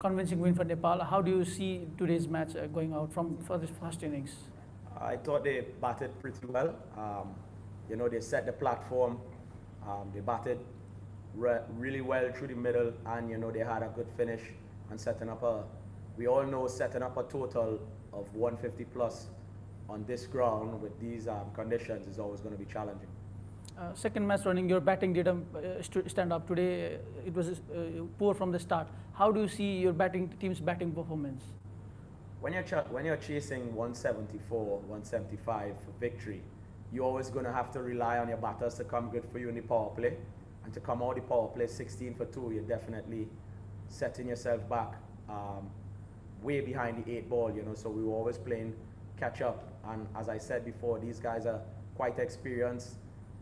convincing win for Nepal. How do you see today's match going out for this first innings? I thought they batted pretty well. They set the platform. They batted really well through the middle, and they had a good finish and setting up we all know setting up a total of 150 plus on this ground with these conditions is always going to be challenging. Second match running, your batting didn't stand up today. It was poor from the start. How do you see your team's batting performance? When you're chasing 174, 175 for victory, you're always going to have to rely on your batters to come good for you in the power play. And to come out the power play 16 for 2, you're definitely setting yourself back way behind the 8 ball, So we were always playing catch up. And as I said before, these guys are quite experienced.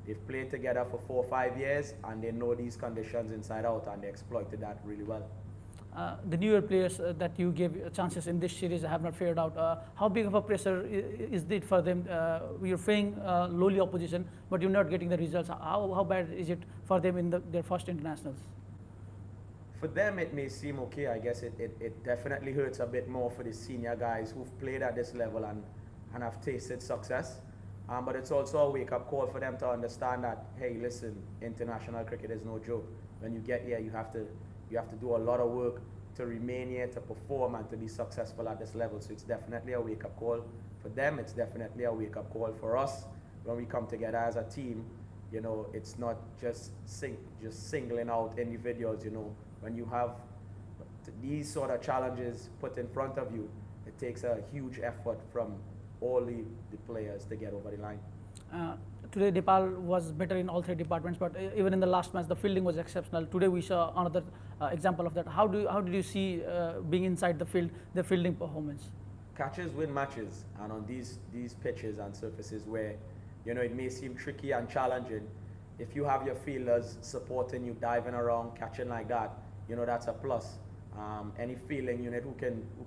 They've played together for 4 or 5 years, and they know these conditions inside out, and they exploited that really well. The newer players that you gave chances in this series have not fared out. How big of a pressure is it for them? You're facing lowly opposition, but you're not getting the results. How bad is it for them in their first internationals? For them, it may seem okay. I guess it definitely hurts a bit more for the senior guys who've played at this level and have tasted success. But it's also a wake-up call for them to understand that, hey, listen, international cricket is no joke. When you get here, you have to do a lot of work to remain here, to perform, and to be successful at this level. So it's definitely a wake-up call for them. It's definitely a wake-up call for us when we come together as a team. It's not just singling out individuals. When you have these sort of challenges put in front of you, it takes a huge effort from all the players to get over the line. Today Nepal was better in all 3 departments, but even in the last match the fielding was exceptional. Today we saw another example of that. How did you see being inside the field, the fielding performance? Catches win matches, and on these pitches and surfaces where it may seem tricky and challenging, if you have your fielders supporting you, diving around, catching like that, that's a plus. Any fielding unit who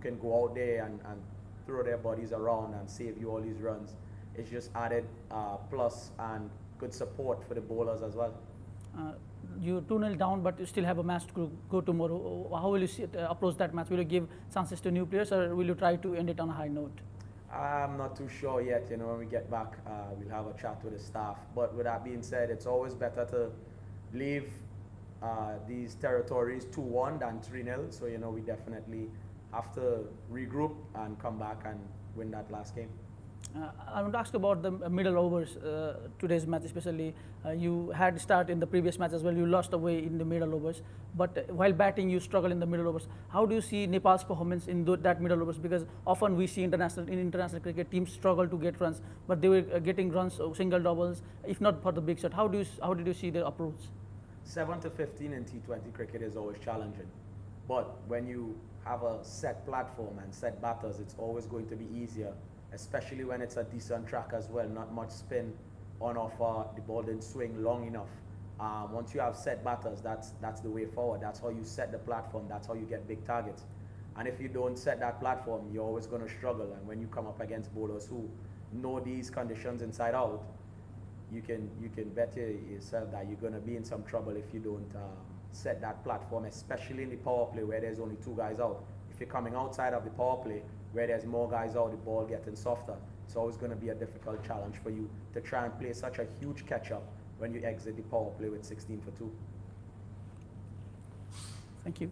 can go out there and throw their bodies around and save you all these runs, it's just added plus and good support for the bowlers as well. You're 2-0 down, but you still have a match to go tomorrow. How will you approach that match? Will you give chances to new players, or will you try to end it on a high note? I'm not too sure yet. When we get back, we'll have a chat with the staff. But with that being said, it's always better to leave these territories 2-1 than 3-0. So we definitely have to regroup and come back and win that last game. I want to ask about the middle overs, today's match especially. You had start in the previous match as well. You lost away in the middle overs, but while batting you struggle in the middle overs. How do you see Nepal's performance in that middle overs? Because often we see in international cricket teams struggle to get runs, but they were getting runs, single doubles, if not for the big shot. How did you see their approach? 7 to 15 in T20 cricket is always challenging, but when you have a set platform and set batters, it's always going to be easier, especially when it's a decent track as well, not much spin on offer, the ball didn't swing long enough. Once you have set batters, that's the way forward. That's how you set the platform, that's how you get big targets. And if you don't set that platform, you're always going to struggle. And when you come up against bowlers who know these conditions inside out, you can bet yourself that you're going to be in some trouble if you don't set that platform, especially in the power play where there's only 2 guys out. If you're coming outside of the power play where there's more guys out, the ball getting softer, it's always going to be a difficult challenge for you to try and play such a huge catch-up when you exit the power play with 16 for 2. Thank you.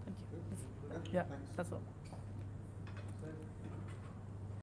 Thank you. Yeah, that's all.